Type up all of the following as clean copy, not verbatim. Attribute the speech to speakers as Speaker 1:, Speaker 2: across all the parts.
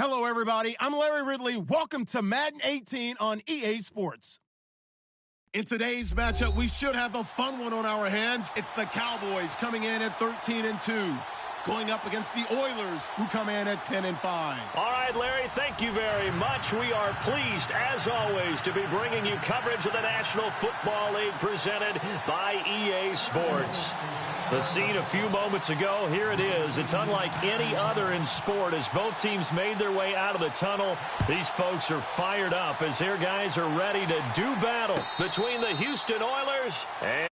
Speaker 1: Hello, everybody. I'm Larry Ridley. Welcome to Madden 18 on EA Sports. In today's matchup, we should have a fun one on our hands. It's the Cowboys coming in at 13-2, going up against the Oilers, who come in at 10-5.
Speaker 2: All right, Larry, thank you very much. We are pleased, as always, to be bringing you coverage of the National Football League presented by EA Sports. The scene a few moments ago, here it is. It's unlike any other in sport as both teams made their way out of the tunnel. These folks are fired up as their guys are ready to do battle between the Houston Oilers and...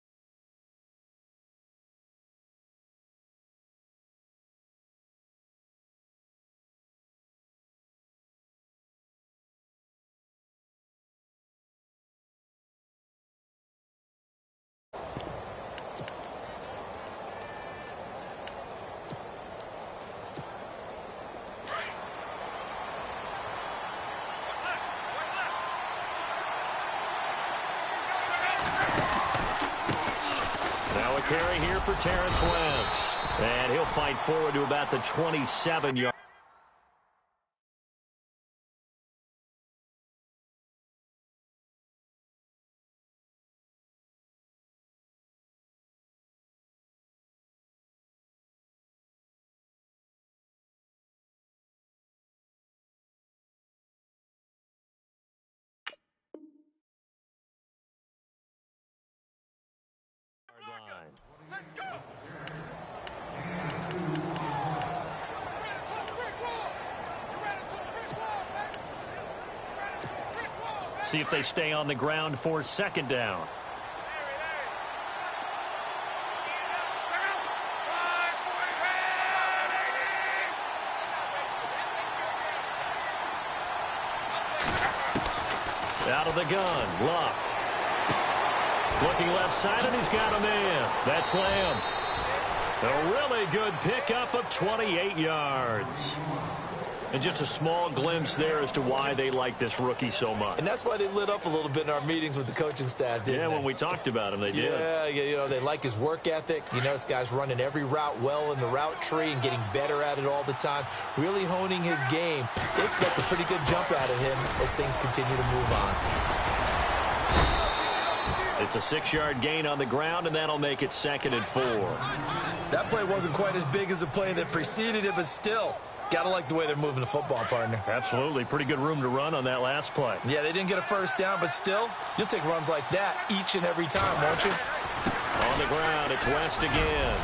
Speaker 2: carry here for Terrence West. And he'll fight forward to about the 27-yard.
Speaker 3: Let's go!
Speaker 2: See if they stay on the ground for second down. Out of the gun, Luck. Looking left side, and he's got a man. That's Lamb. A really good pickup of 28 yards. And just a small glimpse there as to why they like this rookie so much.
Speaker 4: And that's why they lit up a little bit in our meetings with the coaching staff, didn't they?
Speaker 2: Yeah, when we talked about him, they did.
Speaker 4: Yeah, you know, they like his work ethic. You know, this guy's running every route well in the route tree and getting better at it all the time, really honing his game. They expect a pretty good jump out of him as things continue to move on.
Speaker 2: It's a 6-yard gain on the ground, and that'll make it 2nd and 4.
Speaker 4: That play wasn't quite as big as the play that preceded it, but still, gotta like the way they're moving the football, partner.
Speaker 2: Absolutely. Pretty good room to run on that last play.
Speaker 4: Yeah, they didn't get a first down, but still, you'll take runs like that each and every time, won't you?
Speaker 2: On the ground, it's West again.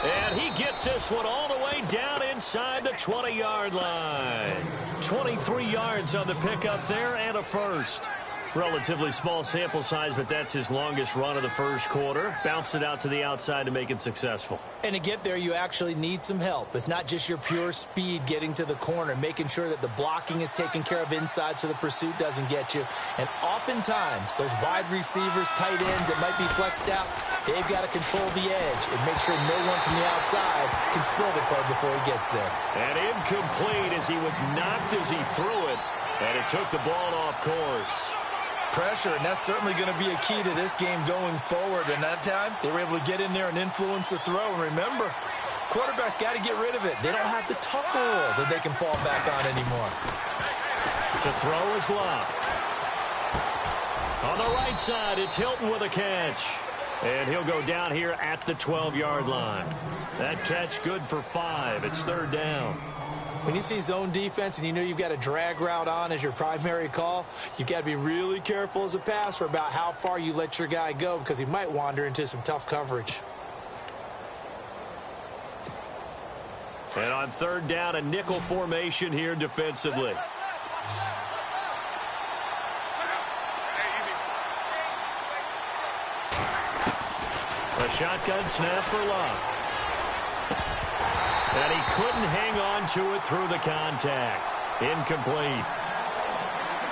Speaker 2: And he gets this one all the way down inside the 20-yard line. 23 yards on the pickup there and a first. Relatively small sample size, but that's his longest run of the first quarter. Bounced it out to the outside to make it successful.
Speaker 4: And to get there, you actually need some help. It's not just your pure speed getting to the corner, making sure that the blocking is taken care of inside so the pursuit doesn't get you. And oftentimes, those wide receivers, tight ends that might be flexed out, they've got to control the edge and make sure no one from the outside can spoil the play before he gets there.
Speaker 2: And incomplete as he was knocked as he threw it. And it took the ball off course.
Speaker 4: Pressure, and that's certainly going to be a key to this game going forward. And that time, they were able to get in there and influence the throw. And remember, quarterbacks got to get rid of it. They don't have the tucker roll that they can fall back on anymore.
Speaker 2: To throw is Luck. On the right side, it's Hilton with a catch. And he'll go down here at the 12-yard line. That catch good for 5. It's 3rd down.
Speaker 4: When you see zone defense and you know you've got a drag route on as your primary call, you've got to be really careful as a passer about how far you let your guy go because he might wander into some tough coverage.
Speaker 2: And on 3rd down, a nickel formation here defensively. A shotgun snap for Luck. And he couldn't hang on to it through the contact. Incomplete.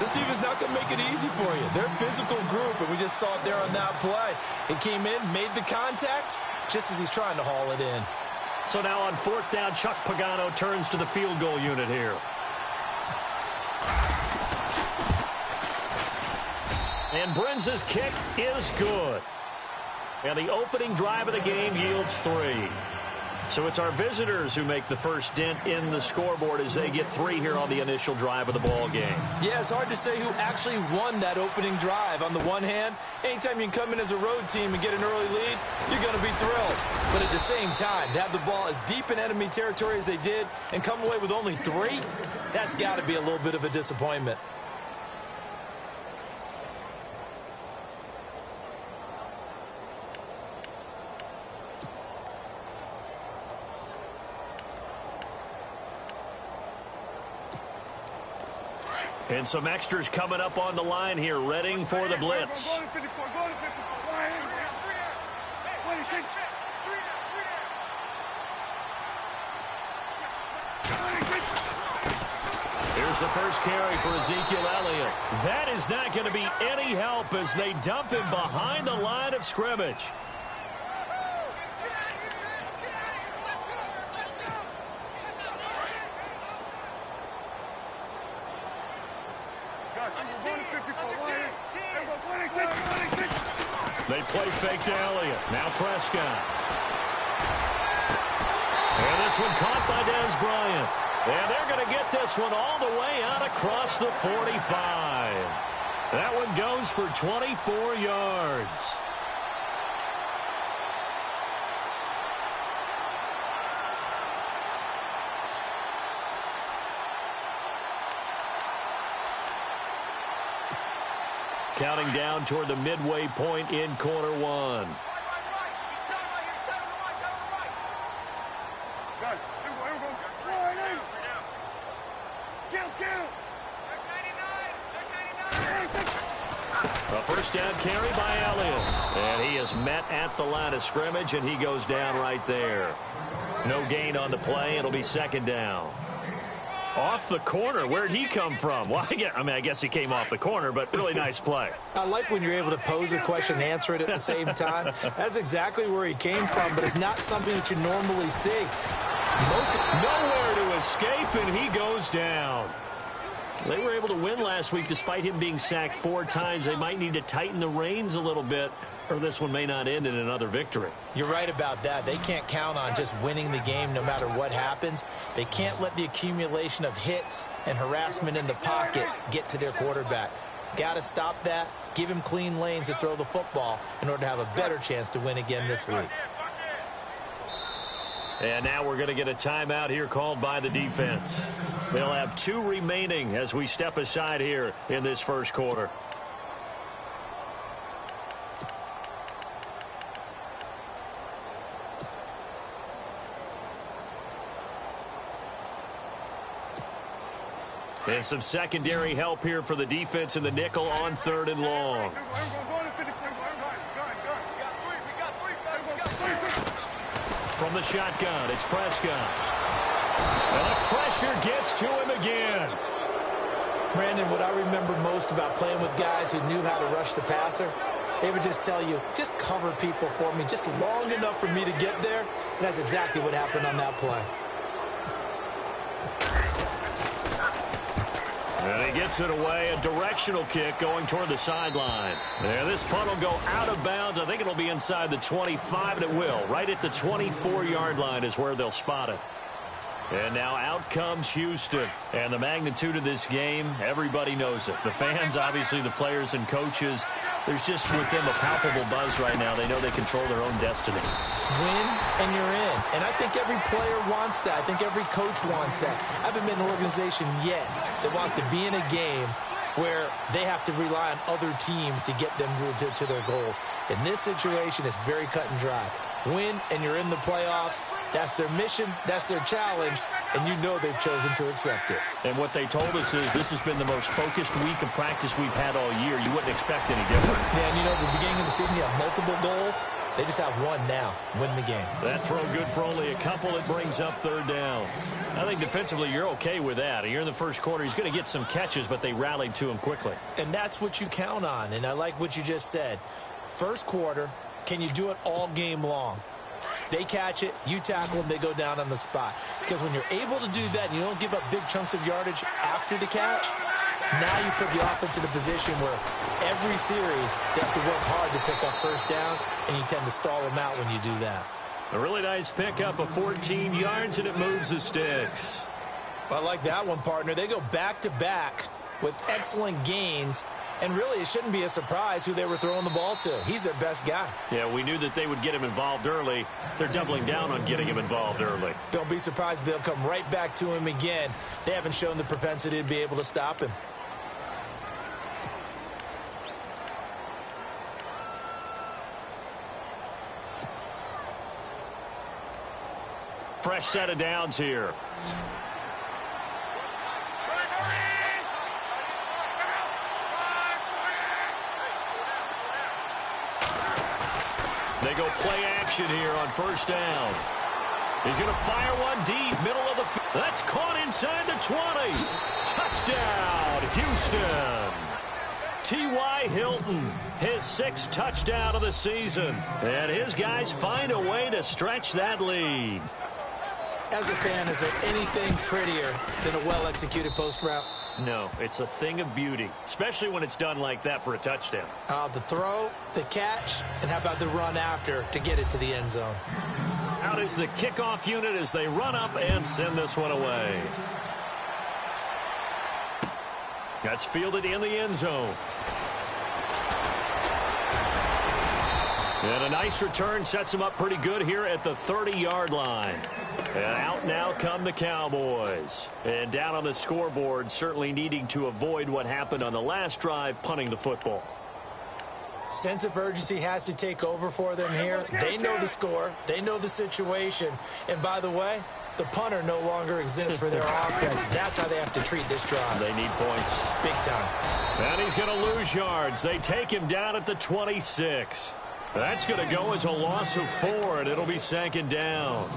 Speaker 4: This defense not going to make it easy for you. They're a physical group, and we just saw it there on that play. He came in, made the contact, just as he's trying to haul it in.
Speaker 2: So now on 4th down, Chuck Pagano turns to the field goal unit here. And Brinz's kick is good. And the opening drive of the game yields 3. So it's our visitors who make the first dent in the scoreboard as they get 3 here on the initial drive of the ball game.
Speaker 4: Yeah, it's hard to say who actually won that opening drive. On the one hand, anytime you can come in as a road team and get an early lead, you're going to be thrilled. But at the same time, to have the ball as deep in enemy territory as they did and come away with only 3, that's got to be a little bit of a disappointment.
Speaker 2: And some extras coming up on the line here, readying for the blitz. Here's the first carry for Ezekiel Elliott. That is not going to be any help as they dump him behind the line of scrimmage. They play fake to Elliott. Now Prescott. And this one caught by Des Bryant. And they're going to get this one all the way out across the 45. That one goes for 24 yards. Counting down toward the midway point in quarter 1. A first down carry by Elliott. And he is met at the line of scrimmage, and he goes down right there. No gain on the play. It'll be second down. Off the corner. Where'd he come from? Well, I guess he came off the corner, but really nice play.
Speaker 4: I like when you're able to pose a question and answer it at the same time. That's exactly where he came from, but it's not something that you normally see.
Speaker 2: Nowhere to escape, and he goes down. They were able to win last week despite him being sacked 4 times. They might need to tighten the reins a little bit, or this one may not end in another victory.
Speaker 4: You're right about that. They can't count on just winning the game no matter what happens. They can't let the accumulation of hits and harassment in the pocket get to their quarterback. Got to stop that. Give him clean lanes to throw the football in order to have a better chance to win again this week.
Speaker 2: And now we're going to get a timeout here called by the defense. They'll have 2 remaining as we step aside here in this first quarter. And some secondary help here for the defense in the nickel on 3rd and long. From the shotgun, it's Prescott. And the pressure gets to him again.
Speaker 4: Brandon, what I remember most about playing with guys who knew how to rush the passer, they would just tell you, just cover people for me, just long enough for me to get there. And that's exactly what happened on that play.
Speaker 2: And he gets it away, a directional kick going toward the sideline. And this punt will go out of bounds. I think it'll be inside the 25, and it will. Right at the 24-yard line is where they'll spot it. And now out comes Houston. And the magnitude of this game, everybody knows it. The fans, obviously the players and coaches, there's just with them a palpable buzz right now. They know they control their own destiny.
Speaker 4: Win and you're in. And I think every player wants that. I think every coach wants that. I haven't been in an organization yet that wants to be in a game where they have to rely on other teams to get them to their goals. In this situation, it's very cut and dry. Win and you're in the playoffs. That's their mission. That's their challenge. And you know they've chosen to accept it.
Speaker 2: And what they told us is this has been the most focused week of practice we've had all year. You wouldn't expect any different.
Speaker 4: Yeah, and you know, at the beginning of the season, you have multiple goals. They just have one now. Win the game.
Speaker 2: That throw good for only a couple. It brings up 3rd down. I think defensively you're okay with that. Here in the first quarter, he's going to get some catches, but they rallied to him quickly.
Speaker 4: And that's what you count on. And I like what you just said. First quarter, can you do it all game long? They catch it, you tackle them, they go down on the spot. Because when you're able to do that and you don't give up big chunks of yardage after the catch, now you put the offense in a position where every series they have to work hard to pick up first downs, and you tend to stall them out when you do that.
Speaker 2: A really nice pickup of 14 yards, and it moves the sticks.
Speaker 4: I like that one, partner. They go back-to-back with excellent gains, and really it shouldn't be a surprise who they were throwing the ball to. He's their best guy.
Speaker 2: Yeah, we knew that they would get him involved early. They're doubling down on getting him involved early.
Speaker 4: Don't be surprised if they'll come right back to him again. They haven't shown the propensity to be able to stop him.
Speaker 2: Fresh set of downs here. They go play action here on first down. He's going to fire one deep, middle of the field. That's caught inside the 20. Touchdown, Houston. T.Y. Hilton, his 6th touchdown of the season. And his guys find a way to stretch that lead.
Speaker 4: As a fan, is there anything prettier than a well-executed post route?
Speaker 2: No, it's a thing of beauty, especially when it's done like that for a touchdown.
Speaker 4: The throw, the catch, and how about the run after to get it to the end zone?
Speaker 2: Out is the kickoff unit as they run up and send this one away. That's fielded in the end zone. And a nice return sets them up pretty good here at the 30-yard line. And out now come the Cowboys. And down on the scoreboard, certainly needing to avoid what happened on the last drive, punting the football.
Speaker 4: Sense of urgency has to take over for them here. They know the score. They know the situation. And by the way, the punter no longer exists for their offense. That's how they have to treat this drive.
Speaker 2: They need points.
Speaker 4: Big time.
Speaker 2: And he's going to lose yards. They take him down at the 26. That's going to go as a loss of 4, and it'll be 2nd down.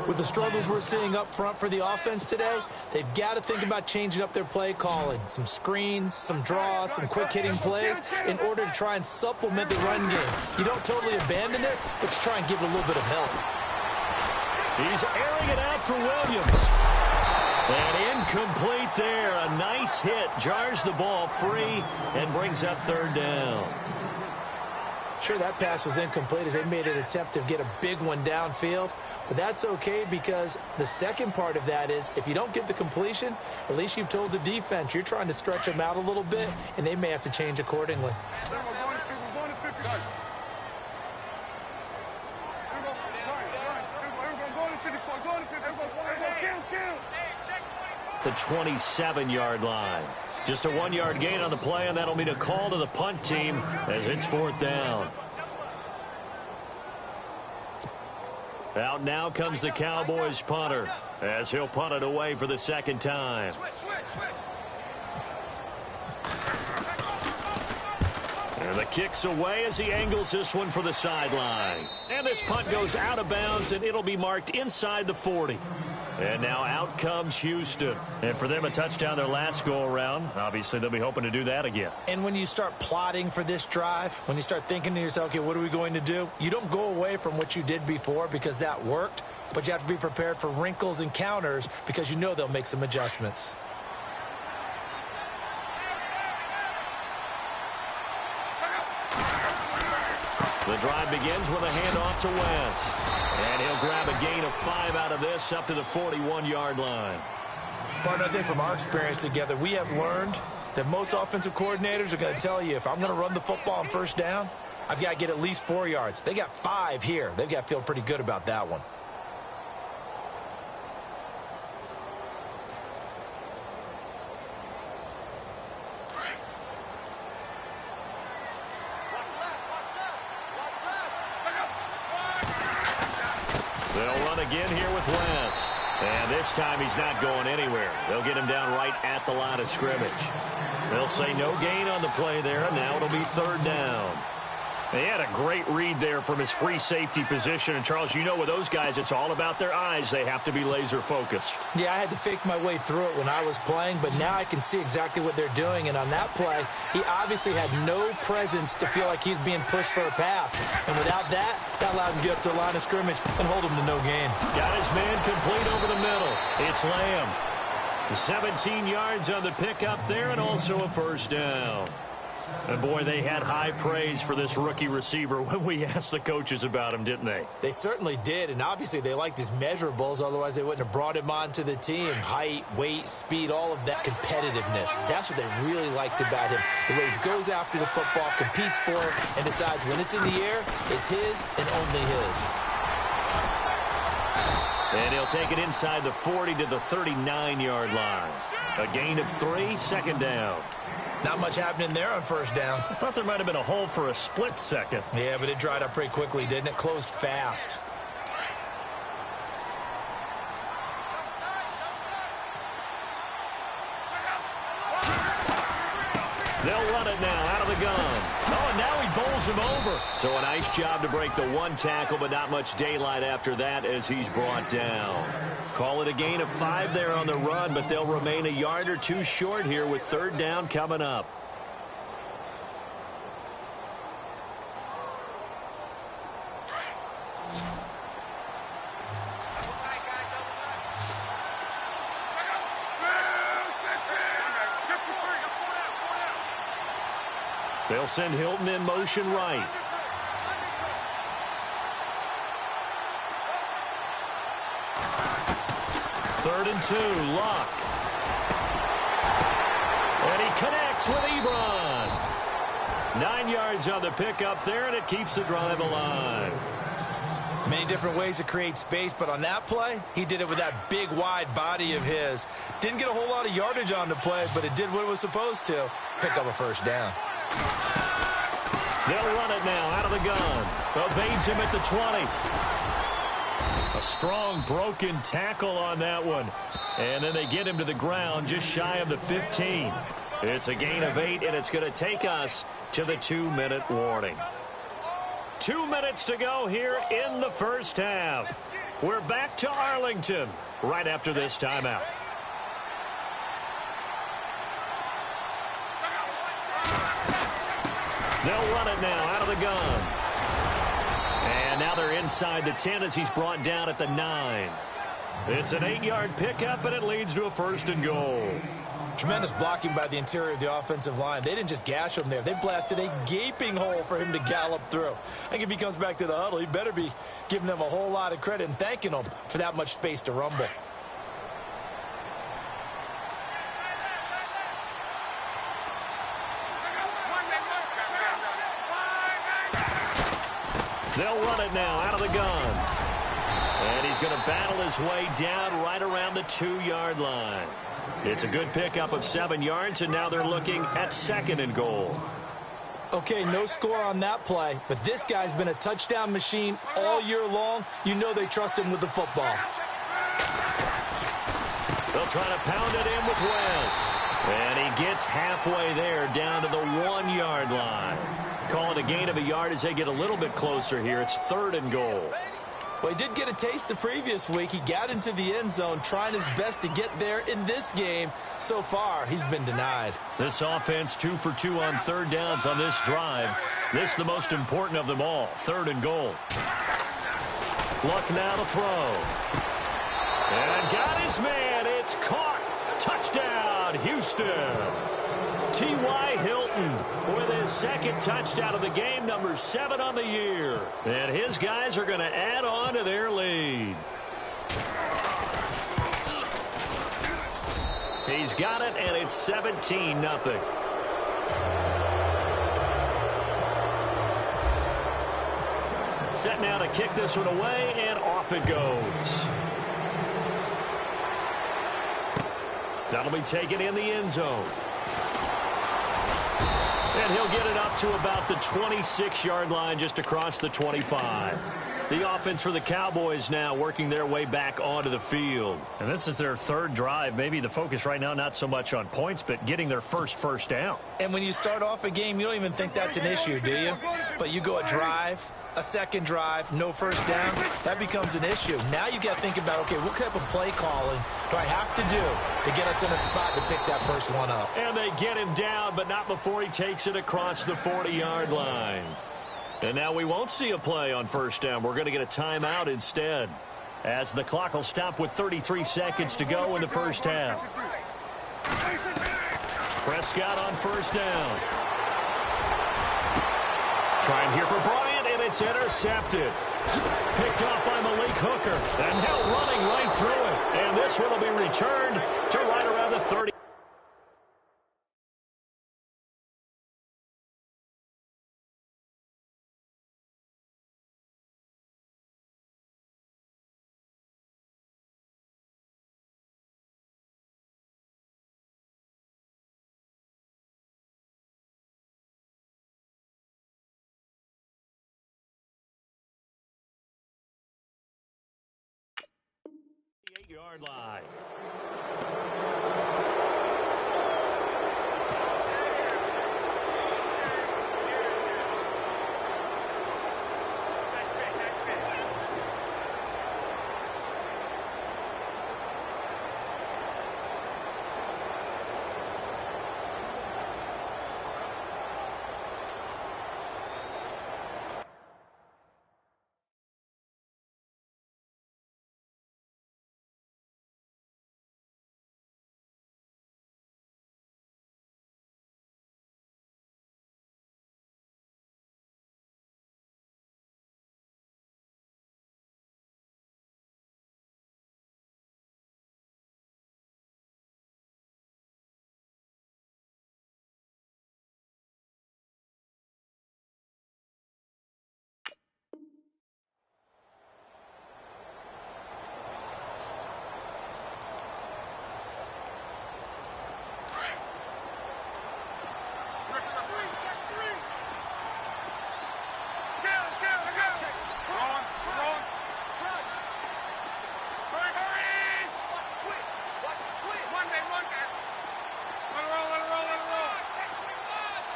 Speaker 4: With the struggles we're seeing up front for the offense today, they've got to think about changing up their play calling. Some screens, some draws, some quick-hitting plays in order to try and supplement the run game. You don't totally abandon it, but you try and give it a little bit of help.
Speaker 2: He's airing it out for Williams. And incomplete there. A nice hit. Jars the ball free and brings up 3rd down.
Speaker 4: Sure, that pass was incomplete as they made an attempt to get a big one downfield. But that's okay because the second part of that is if you don't get the completion, at least you've told the defense you're trying to stretch them out a little bit, and they may have to change accordingly.
Speaker 2: The 27-yard line. Just a 1-yard gain on the play, and that'll mean a call to the punt team as it's 4th down. Out now comes the Cowboys punter as he'll punt it away for the 2nd time. And the kick's away as he angles this one for the sideline. And this punt goes out of bounds, and it'll be marked inside the 40. And now out comes Houston. And for them, a touchdown their last go-around. Obviously, they'll be hoping to do that again.
Speaker 4: And when you start plotting for this drive, when you start thinking to yourself, okay, what are we going to do? You don't go away from what you did before because that worked, but you have to be prepared for wrinkles and counters because you know they'll make some adjustments.
Speaker 2: The drive begins with a handoff to West. And he'll grab a gain of 5 out of this up to the 41-yard line.
Speaker 4: But I think from our experience together, we have learned that most offensive coordinators are going to tell you if I'm going to run the football on 1st down, I've got to get at least 4 yards. They got 5 here. They've got to feel pretty good about that one.
Speaker 2: They'll run again here with West. And this time he's not going anywhere. They'll get him down right at the line of scrimmage. They'll say no gain on the play there, and now it'll be 3rd down. They had a great read there from his free safety position. And, Charles, you know with those guys, it's all about their eyes. They have to be laser-focused.
Speaker 4: Yeah, I had to fake my way through it when I was playing, but now I can see exactly what they're doing. And on that play, he obviously had no presence to feel like he's being pushed for a pass. And without that, that allowed him to get up to the line of scrimmage and hold him to no gain.
Speaker 2: Got his man complete over the middle. It's Lamb. 17 yards on the pickup there and also a 1st down. And boy, they had high praise for this rookie receiver when we asked the coaches about him, didn't they?
Speaker 4: They certainly did, and obviously they liked his measurables, otherwise they wouldn't have brought him onto the team. Height, weight, speed, all of that competitiveness. That's what they really liked about him. The way he goes after the football, competes for it, and decides when it's in the air, it's his and only his.
Speaker 2: And he'll take it inside the 40 to the 39-yard line. A gain of 3, second down.
Speaker 4: Not much happening there on first down.
Speaker 2: I thought there might have been a hole for a split second.
Speaker 4: Yeah, but it dried up pretty quickly, didn't it? Closed fast.
Speaker 2: They'll run it now out of the gun. Oh, and now he bowls him over. So a nice job to break the one tackle, but not much daylight after that as he's brought down. Call it a gain of 5 there on the run, but they'll remain a yard or two short here with third down coming up. They'll send Hilton in motion right. Third and 2, Luck. And he connects with Ebron. 9 yards on the pickup there, and it keeps the drive alive.
Speaker 4: Many different ways to create space, but on that play, he did it with that big, wide body of his. Didn't get a whole lot of yardage on the play, but it did what it was supposed to. Pick up a first down.
Speaker 2: They'll run it now out of the gun. Evades him at the 20. A strong broken tackle on that one. And then they get him to the ground just shy of the 15. It's a gain of 8, and it's going to take us to the 2-minute warning. 2 minutes to go here in the first half. We're back to Arlington right after this timeout. They'll run it now out of the gun. And now they're inside the 10 as he's brought down at the 9. It's an 8-yard pickup, and it leads to a first and goal.
Speaker 4: Tremendous blocking by the interior of the offensive line. They didn't just gash him there. They blasted a gaping hole for him to gallop through. I think if he comes back to the huddle, he better be giving them a whole lot of credit and thanking them for that much space to rumble.
Speaker 2: They'll run it now out of the gun. And he's going to battle his way down right around the 2-yard line. It's a good pickup of 7 yards, and now they're looking at second and goal.
Speaker 4: Okay, no score on that play, but this guy's been a touchdown machine all year long. You know they trust him with the football.
Speaker 2: They'll try to pound it in with West. And he gets halfway there down to the 1-yard line. Call it a gain of a yard as they get a little bit closer here. It's third and goal.
Speaker 4: Well, he did get a taste the previous week. He got into the end zone, trying his best to get there in this game. So far, he's been denied.
Speaker 2: This offense 2 for 2 on third downs on this drive. This is the most important of them all. Third and goal. Luck now to throw. And got his man. It's caught. Touchdown, Houston. T.Y. Hilton with his second touchdown of the game, number 7 on the year. And his guys are going to add on to their lead. He's got it, and it's 17-0. Set now to kick this one away, and off it goes. That'll be taken in the end zone. And he'll get it up to about the 26-yard line, just across the 25. The offense for the Cowboys now working their way back onto the field. And this is their third drive. Maybe the focus right now not so much on points, but getting their first down.
Speaker 4: And when you start off a game, you don't even think that's an issue, do you? But you go a drive, a second drive, no first down, that becomes an issue. Now you got to think about, okay, what type of play calling do I have to do to get us in a spot to pick that first one up?
Speaker 2: And they get him down, but not before he takes it across the 40-yard line. And now we won't see a play on first down. We're going to get a timeout instead, as the clock will stop with 33 seconds to go in the first half. Prescott on first down. Trying here for Bryant, and it's intercepted. Picked off by Malik Hooker. And now running right through it. And this one will be returned to right around the 30. Yard line.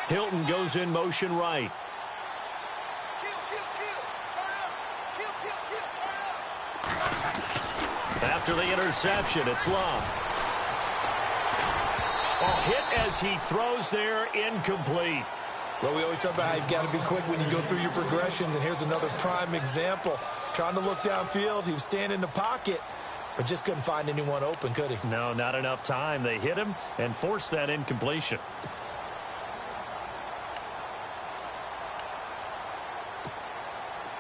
Speaker 2: Hilton goes in motion right. After the interception, it's Love. Oh, hit as he throws there, incomplete.
Speaker 4: Well, we always talk about how you've got to be quick when you go through your progressions, and here's another prime example. Trying to look downfield, he was standing in the pocket, but just couldn't find anyone open, could he?
Speaker 2: No, not enough time. They hit him and forced that incompletion.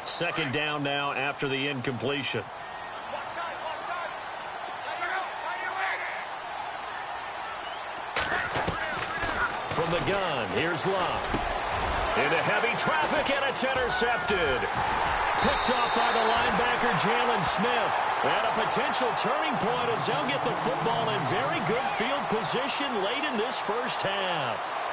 Speaker 2: Second down now after the incompletion. From the gun, here's Love. Into heavy traffic, and it's intercepted. Picked off by the linebacker, Jalen Smith. And a potential turning point as they'll get the football in very good field position late in this first half.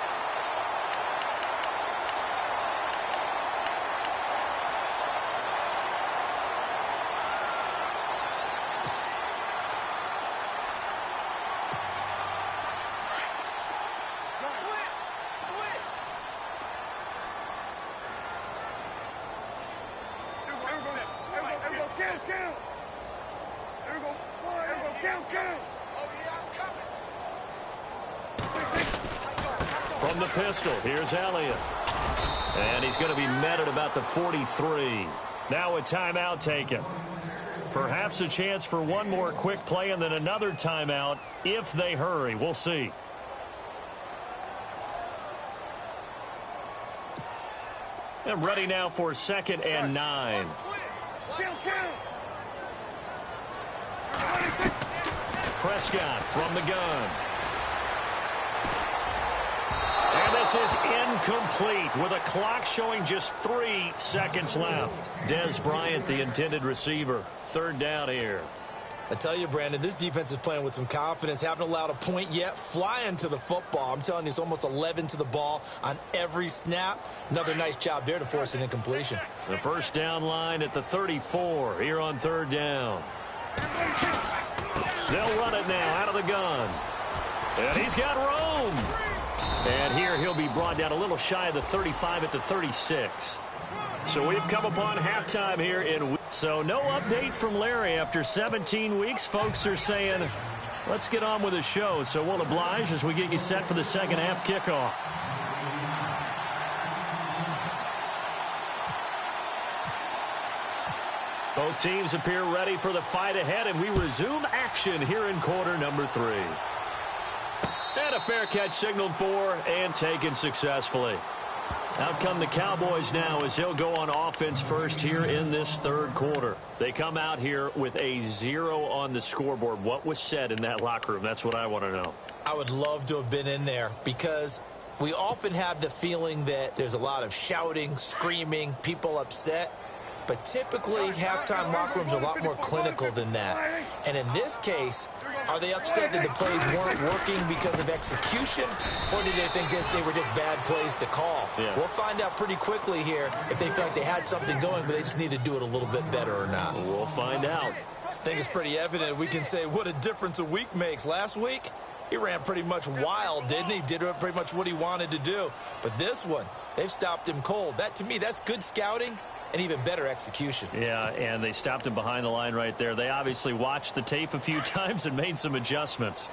Speaker 2: From the pistol, here's Elliott. And he's going to be met at about the 43. Now a timeout taken. Perhaps a chance for one more quick play and then another timeout if they hurry. We'll see. And ready now for 2nd and 9. Prescott from the gun. And this is incomplete with a clock showing just 3 seconds left. Des Bryant, the intended receiver. 3rd down here.
Speaker 4: I tell you, Brandon, this defense is playing with some confidence. Haven't allowed a point yet. Flying to the football. I'm telling you, it's almost 11 to the ball on every snap. Another nice job there to force an incompletion.
Speaker 2: The first down line at the 34 here on 3rd down. They'll run it now out of the gun. And he's got room. And here he'll be brought down a little shy of the 35 at the 36. So we've come upon halftime here in. So no update from Larry after 17 weeks. Folks are saying, let's get on with the show. So we'll oblige as we get you set for the second half kickoff. Both teams appear ready for the fight ahead, and we resume action here in quarter number 3. And a fair catch signaled for and taken successfully. Out come the Cowboys now as they'll go on offense first here in this third quarter. They come out here with a 0 on the scoreboard. What was said in that locker room? That's what I want to know.
Speaker 4: I would love to have been in there because we often have the feeling that there's a lot of shouting, screaming, people upset. But typically, halftime locker rooms are a lot more clinical than that. And in this case, are they upset that the plays weren't working because of execution, or did they think they were just bad plays to call?
Speaker 2: Yeah.
Speaker 4: We'll find out pretty quickly here if they feel like they had something going, but they just need to do it a little bit better or not.
Speaker 2: We'll find out.
Speaker 4: I think it's pretty evident. We can say what a difference a week makes. Last week, he ran pretty much wild, didn't he? Did pretty much what he wanted to do. But this one, they've stopped him cold. That, to me, that's good scouting and even better execution.
Speaker 2: Yeah, and they stopped him behind the line right there. They obviously watched the tape a few times and made some adjustments.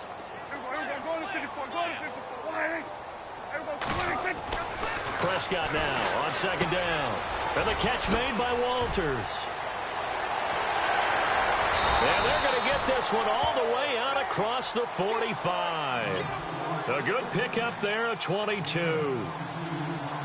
Speaker 2: Prescott now on second down. And the catch made by Walters. And they're going to get this one all the way out across the 45. A good pickup there, a 22.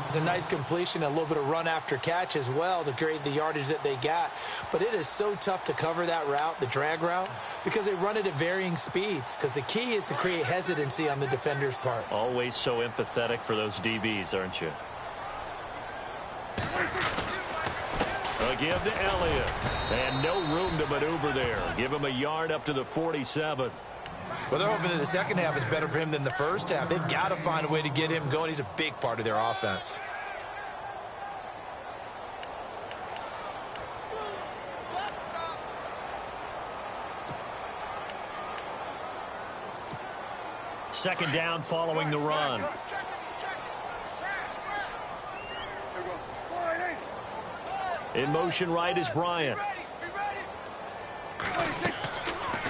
Speaker 4: It's a nice completion, a little bit of run after catch as well to create the yardage that they got. But it is so tough to cover that route, the drag route, because they run it at varying speeds. Because the key is to create hesitancy on the defender's part.
Speaker 2: Always so empathetic for those DBs, aren't you? A give to Elliott. And no room to maneuver there. Give him a yard up to the 47.
Speaker 4: Well, they're hoping that the second half is better for him than the first half. They've got to find a way to get him going. He's a big part of their offense.
Speaker 2: Second down following the run. In motion right is Bryant.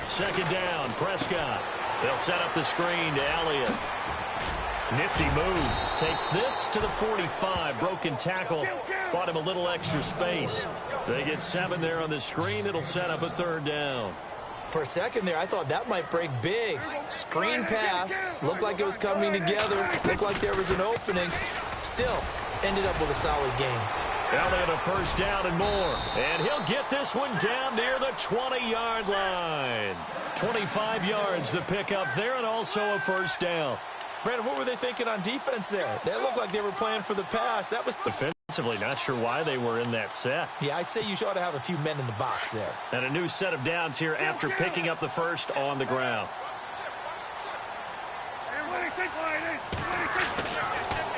Speaker 2: Second down, Prescott. They'll set up the screen to Elliott. Nifty move. Takes this to the 45. Broken tackle. Bought him a little extra space. They get 7 there on the screen. It'll set up a third down.
Speaker 4: For a second there, I thought that might break big. Screen pass. Looked like it was coming together. Looked like there was an opening. Still, ended up with a solid game.
Speaker 2: Elliott a first down and more. And he'll get this one down near the 20-yard line. 25 yards the pickup there, and also a first down.
Speaker 4: Brandon, what were they thinking on defense there? They looked like they were playing for the pass. That was
Speaker 2: defensively, not sure why they were in that set.
Speaker 4: Yeah, I'd say you ought to have a few men in the box there.
Speaker 2: And a new set of downs here after picking up the first on the ground.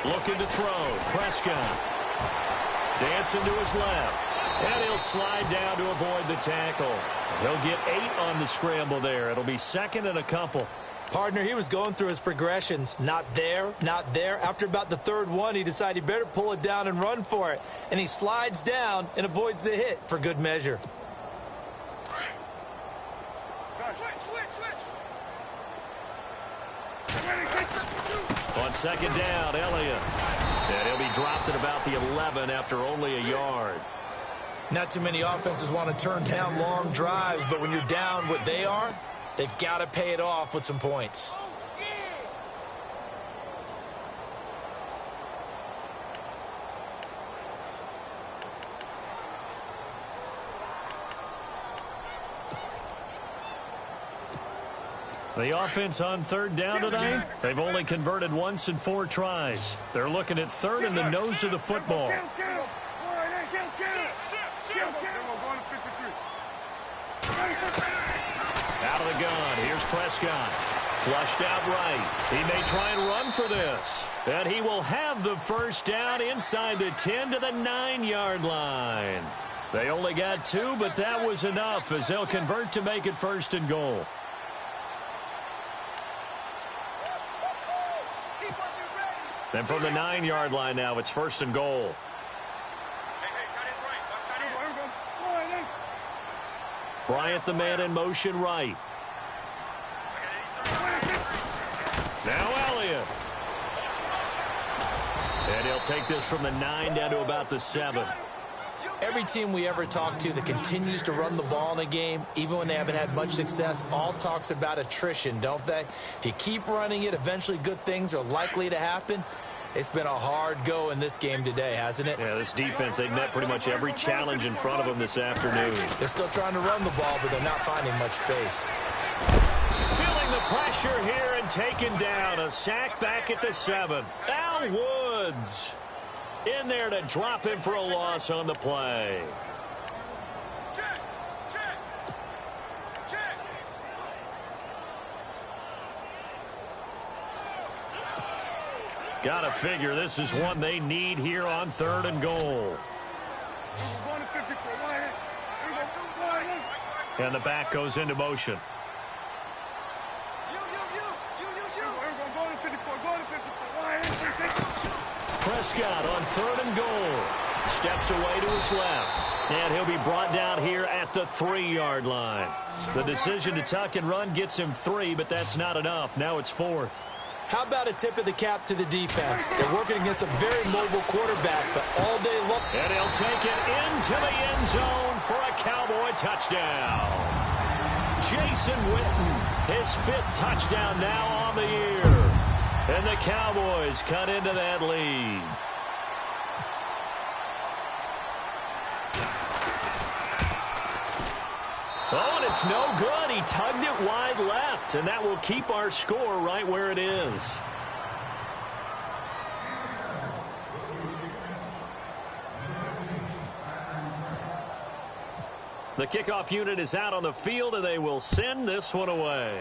Speaker 2: Looking to throw. Prescott. Dancing to his left. And he'll slide down to avoid the tackle. He'll get 8 on the scramble there. It'll be second and a couple.
Speaker 4: Partner, he was going through his progressions. Not there, not there. After about the third one, he decided he better pull it down and run for it. And he slides down and avoids the hit for good measure. On
Speaker 2: second down, Elliott. And he'll be dropped at about the 11 after only a yard.
Speaker 4: Not too many offenses want to turn down long drives, but when you're down what they are, they've got to pay it off with some points.
Speaker 2: The offense on third down tonight, they've only converted once in 4 tries. They're looking at third in the nose of the football. Out of the gun, here's Prescott. Flushed out right. He may try and run for this. And he will have the first down inside the 10 to the 9-yard line. They only got 2, but that was enough as they'll convert to make it first and goal. And from the 9-yard line now, it's first and goal. Bryant, the man in motion right. Now Elliott. And he'll take this from the 9 down to about the 7.
Speaker 4: Every team we ever talk to that continues to run the ball in a game, even when they haven't had much success, all talks about attrition, don't they? If you keep running it, eventually good things are likely to happen. It's been a hard go in this game today, hasn't it?
Speaker 2: Yeah, this defense, they've met pretty much every challenge in front of them this afternoon.
Speaker 4: They're still trying to run the ball, but they're not finding much space.
Speaker 2: Feeling the pressure here and taken down. A sack back at the 7. Al Woods in there to drop him for a loss on the play. Got to figure this is one they need here on 3rd and goal. And the back goes into motion. Prescott on 3rd and goal. Steps away to his left. And he'll be brought down here at the 3-yard line. The decision to tuck and run gets him 3, but that's not enough. Now it's 4th.
Speaker 4: How about a tip of the cap to the defense? They're working against a very mobile quarterback, but all day long.
Speaker 2: And he'll take it into the end zone for a Cowboy touchdown. Jason Witten, his 5th touchdown now on the year. And the Cowboys cut into that lead. Oh, and it's no good. He tugged it wide left, and that will keep our score right where it is. The kickoff unit is out on the field, and they will send this one away.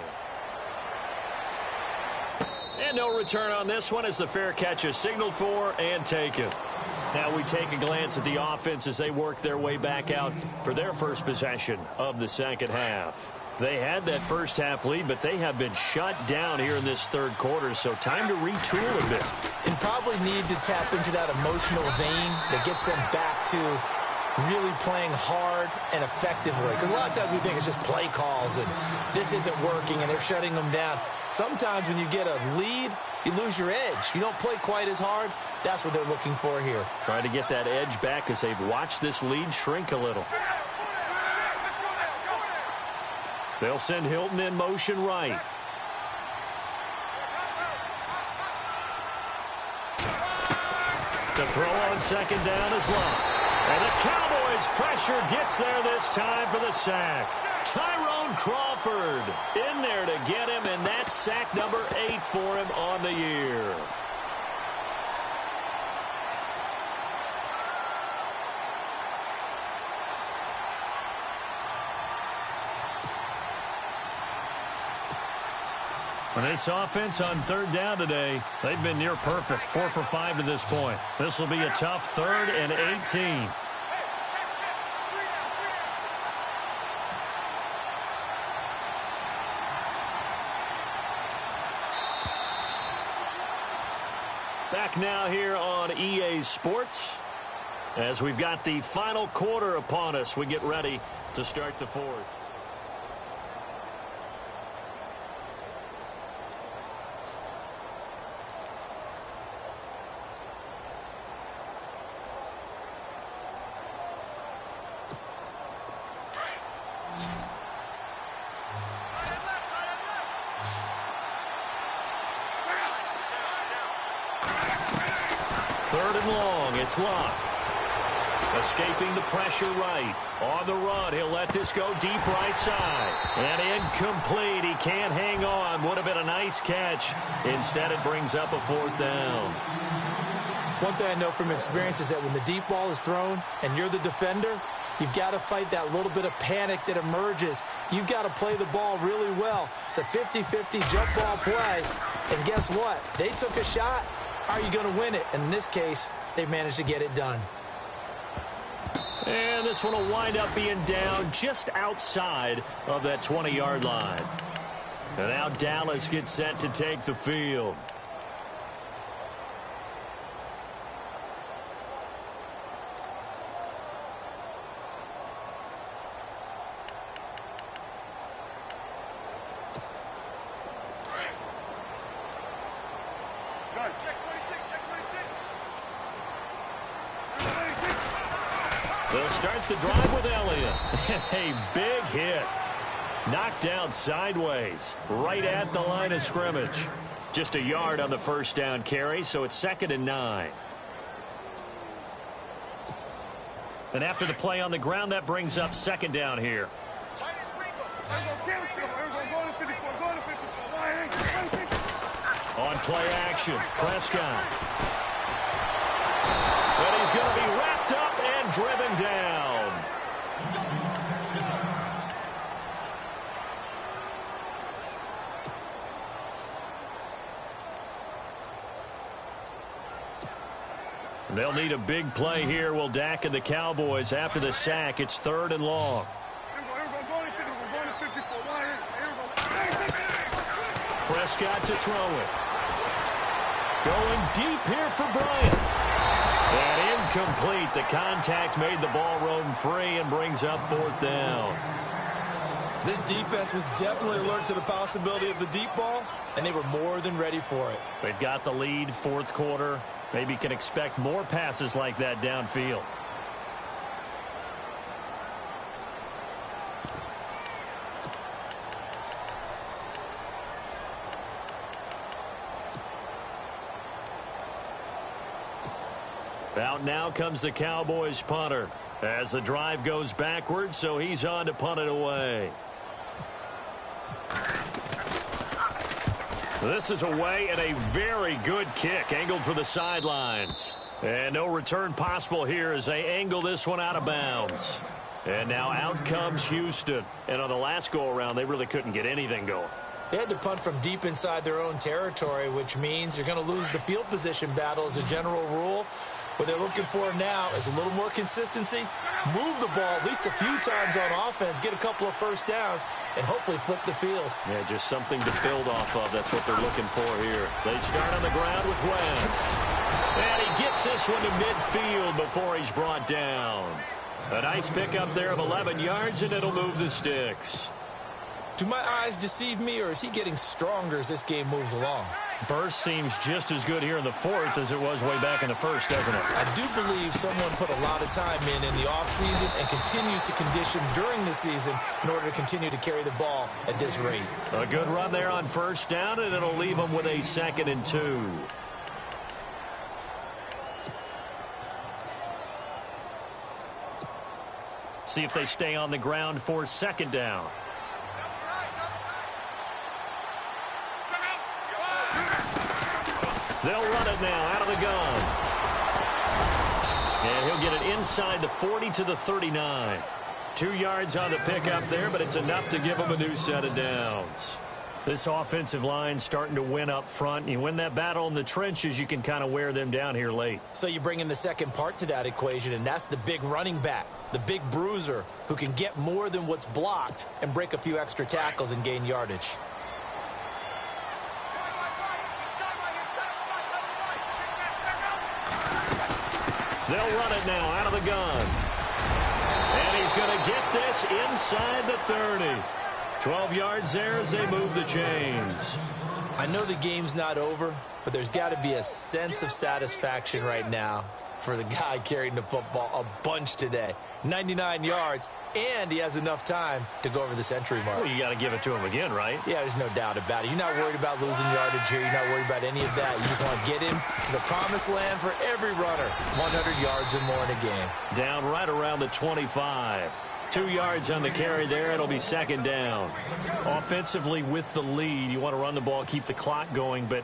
Speaker 2: And no return on this one as the fair catch is signaled for and taken. Now we take a glance at the offense as they work their way back out for their first possession of the second half. They had that first half lead, but they have been shut down here in this 3rd quarter, so time to retool a bit.
Speaker 4: And probably need to tap into that emotional vein that gets them back to really playing hard and effectively. Because a lot of times we think it's just play calls and this isn't working and they're shutting them down. Sometimes when you get a lead, you lose your edge. You don't play quite as hard. That's what they're looking for here.
Speaker 2: Trying to get that edge back as they've watched this lead shrink a little. They'll send Hilton in motion right. The throw on second down is locked. And the Cowboys' pressure gets there this time for the sack. Tyrone Crawford in there to get him, and that's sack number 8 for him on the year. And this offense on 3rd down today, they've been near perfect. 4 for 5 to this point. This will be a tough 3rd and 18. Back now here on EA Sports. As we've got the final quarter upon us, we get ready to start the 4th. It's locked. Escaping the pressure right. On the run, he'll let this go deep right side. And incomplete. He can't hang on. Would have been a nice catch. Instead, it brings up a 4th down.
Speaker 4: One thing I know from experience is that when the deep ball is thrown and you're the defender, you've got to fight that little bit of panic that emerges. You've got to play the ball really well. It's a 50-50 jump ball play. And guess what? They took a shot. How are you going to win it? And in this case, they managed to get it done.
Speaker 2: And this one will wind up being down just outside of that 20-yard line. And now Dallas gets set to take the field. They'll start the drive with Elliott. A big hit. Knocked down sideways, right at the line of scrimmage. Just a yard on the first down carry, so it's 2nd and 9. And after the play on the ground, that brings up 2nd down here. On play action, Prescott. And he's going to be wrapped up and driven down. They'll need a big play here. Will Dak and the Cowboys after the sack. It's 3rd and long. Prescott to throw it. Going deep here for Bryant. And incomplete. The contact made the ball roam free and brings up 4th down.
Speaker 4: This defense was definitely alert to the possibility of the deep ball, and they were more than ready for it.
Speaker 2: They've got the lead, 4th quarter. Maybe can expect more passes like that downfield. Out now comes the Cowboys punter as the drive goes backwards, so he's on to punt it away. This is away and a very good kick angled for the sidelines. And no return possible here as they angle this one out of bounds. And now out comes Houston. And on the last go-around, they really couldn't get anything going.
Speaker 4: They had to punt from deep inside their own territory, which means you're going to lose the field position battle as a general rule. What they're looking for now is a little more consistency, move the ball at least a few times on offense, get a couple of first downs, and hopefully flip the field.
Speaker 2: Yeah, just something to build off of. That's what they're looking for here. They start on the ground with Wentz. And he gets this one to midfield before he's brought down. A nice pickup there of 11 yards, and it'll move the sticks.
Speaker 4: Do my eyes deceive me, or is he getting stronger as this game moves along?
Speaker 2: Burst seems just as good here in the 4th as it was way back in the 1st, doesn't it?
Speaker 4: I do believe someone put a lot of time in the offseason and continues to condition during the season in order to continue to carry the ball at this rate.
Speaker 2: A good run there on 1st down, and it'll leave them with a 2nd and 2. See if they stay on the ground for 2nd down. They'll run it now out of the gun. And he'll get it inside the 40 to the 39. 2 yards on the pickup there, but it's enough to give them a new set of downs. This offensive line starting to win up front. You win that battle in the trenches, you can kind of wear them down here late.
Speaker 4: So you bring in the second part to that equation, and that's the big running back, the big bruiser who can get more than what's blocked and break a few extra tackles and gain yardage.
Speaker 2: They'll run it now out of the gun. And he's going to get this inside the 30. 12 yards there as they move the chains.
Speaker 4: I know the game's not over, but there's got to be a sense of satisfaction right now for the guy carrying the football a bunch today. 99 yards, and he has enough time to go over the century mark.
Speaker 2: Well, you got to give it to him again, right?
Speaker 4: Yeah, there's no doubt about it. You're not worried about losing yardage here. You're not worried about any of that. You just want to get him to the promised land for every runner. 100 yards or more in a game.
Speaker 2: Down right around the 25. 2 yards on the carry there. It'll be 2nd down. Offensively with the lead, you want to run the ball, keep the clock going, but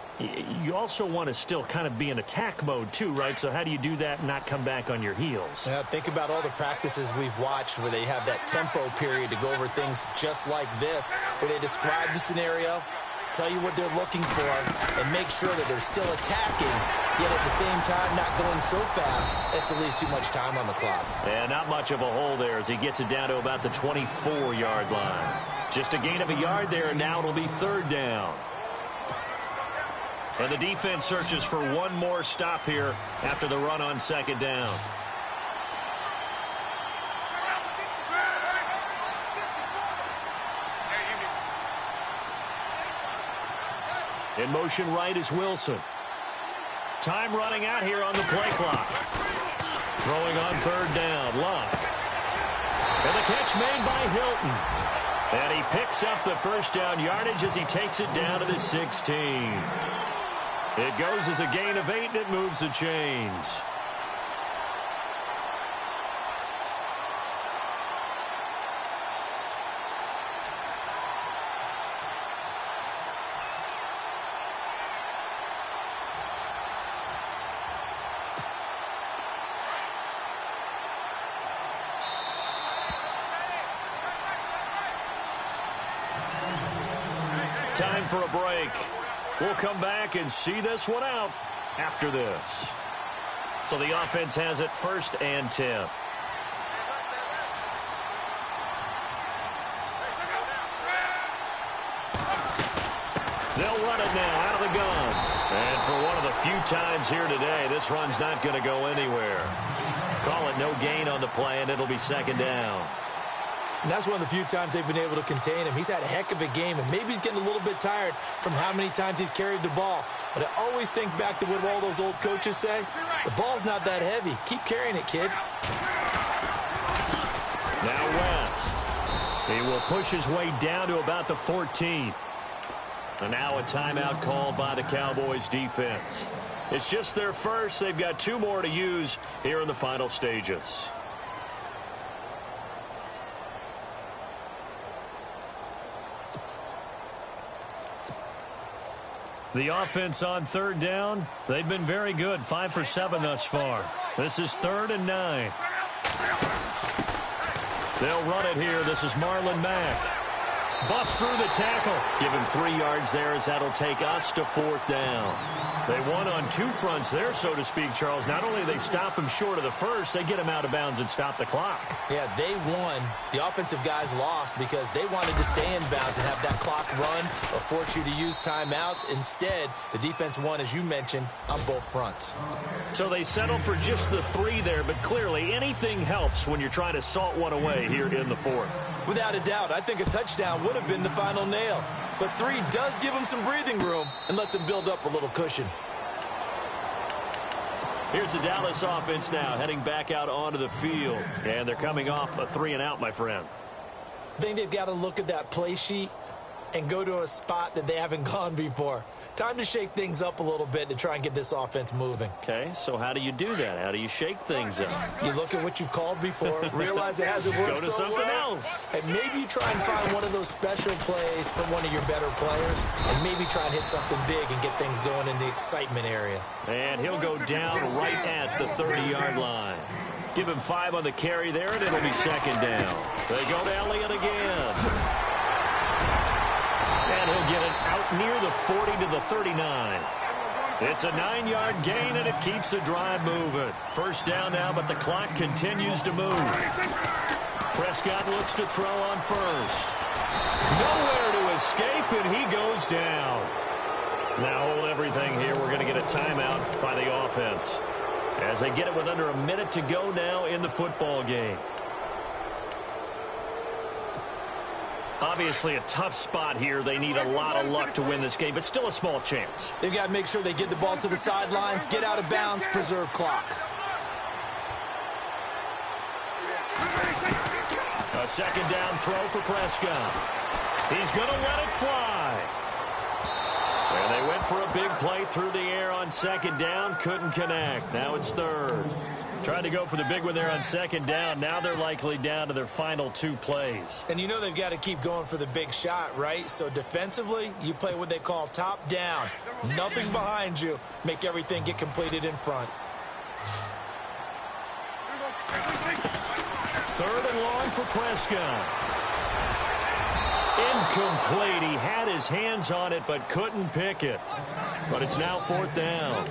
Speaker 2: you also want to still kind of be in attack mode too, right? So how do you do that and not come back on your heels?
Speaker 4: Yeah, think about all the practices we've watched where they have that tempo period to go over things just like this, where they describe the scenario, tell you what they're looking for, and make sure that they're still attacking, yet at the same time not going so fast as to leave too much time on the clock.
Speaker 2: And not much of a hole there as he gets it down to about the 24-yard line. Just a gain of a yard there, and now it'll be 3rd down. And the defense searches for one more stop here after the run on 2nd down. In motion right is Wilson. Time running out here on the play clock. Throwing on 3rd down, Luck. And the catch made by Hilton. And he picks up the first down yardage as he takes it down to the 16. It goes as a gain of 8, and it moves the chains. Time for a break. We'll come back and see this one out after this. So the offense has it 1st and 10. They'll run it now out of the gun. And for one of the few times here today, this run's not going to go anywhere. Call it no gain on the play, and it'll be 2nd down.
Speaker 4: And that's one of the few times they've been able to contain him. He's had a heck of a game, and maybe he's getting a little bit tired from how many times he's carried the ball. But I always think back to what all those old coaches say. The ball's not that heavy. Keep carrying it, kid.
Speaker 2: Now West. He will push his way down to about the 14th. And now a timeout called by the Cowboys defense. It's just their first. They've got 2 more to use here in the final stages. The offense on 3rd down, they've been very good, 5 for 7 thus far. This is 3rd and 9. They'll run it here. This is Marlon Mack. Bust through the tackle. Give him 3 yards there as that'll take us to 4th down. They won on 2 fronts there, so to speak, Charles. Not only they stop him short of the first, they get him out of bounds and stop the clock.
Speaker 4: Yeah, they won. The offensive guys lost because they wanted to stay in bounds and have that clock run or force you to use timeouts. Instead, the defense won, as you mentioned, on both fronts.
Speaker 2: So they settled for just the 3 there, but clearly anything helps when you're trying to salt one away here in the 4th.
Speaker 4: Without a doubt, I think a touchdown would have been the final nail. But 3 does give him some breathing room and lets him build up a little cushion.
Speaker 2: Here's the Dallas offense now heading back out onto the field. And they're coming off a 3 and out, my friend.
Speaker 4: I think they've got to look at that play sheet and go to a spot that they haven't gone before. Time to shake things up a little bit to try and get this offense moving.
Speaker 2: Okay, so how do you do that? How do you shake things up?
Speaker 4: You look at what you've called before, realize it hasn't worked
Speaker 2: Go to something else.
Speaker 4: And maybe you try and find one of those special plays from one of your better players, and maybe try and hit something big and get things going in the excitement area.
Speaker 2: And he'll go down right at the 30-yard line. Give him 5 on the carry there, and it'll be 2nd down. They go to Elliott again. And he'll get it out near the 40 to the 39. It's a 9-yard gain, and it keeps the drive moving. 1st down now, but the clock continues to move. Prescott looks to throw on 1st. Nowhere to escape, and he goes down. Now hold everything here. We're going to get a timeout by the offense as they get it with under a minute to go now in the football game. Obviously a tough spot here. They need a lot of luck to win this game, but still a small chance.
Speaker 4: They've got to make sure they get the ball to the sidelines, get out of bounds, preserve clock.
Speaker 2: A 2nd down throw for Prescott. He's going to let it fly. And they went for a big play through the air on 2nd down. Couldn't connect. Now it's 3rd. Tried to go for the big one there on 2nd down. Now they're likely down to their final 2 plays.
Speaker 4: And you know they've got to keep going for the big shot, right? So defensively, you play what they call top down. Nothing behind you. Make everything get completed in front.
Speaker 2: 3rd and long for Prescott. Incomplete. He had his hands on it but couldn't pick it. But it's now 4th down.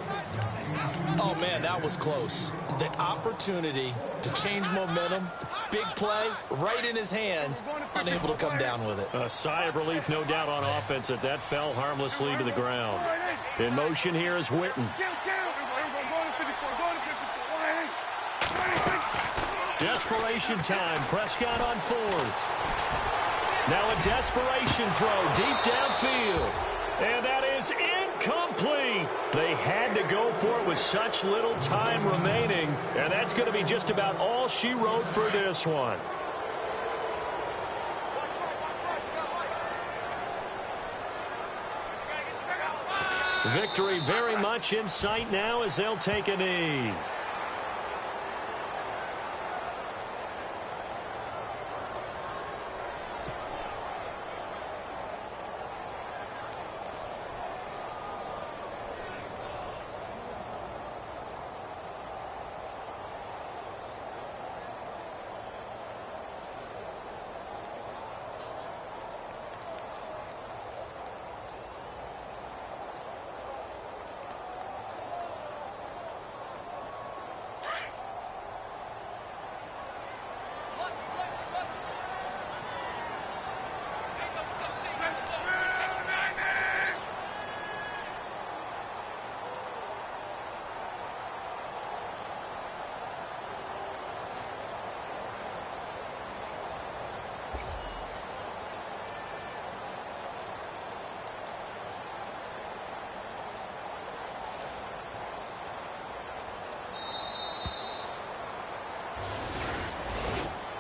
Speaker 4: Oh, man, that was close. The opportunity to change momentum, big play, right in his hands, unable to come down with it.
Speaker 2: A sigh of relief, no doubt, on offense that fell harmlessly to the ground. In motion here is Witten. Desperation time. Prescott on 4th. Now a desperation throw deep downfield. And that is incomplete. They had to go for it with such little time remaining. And that's going to be just about all she wrote for this one. Victory very much in sight now as they'll take a knee.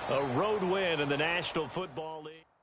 Speaker 2: A road win in the National Football League.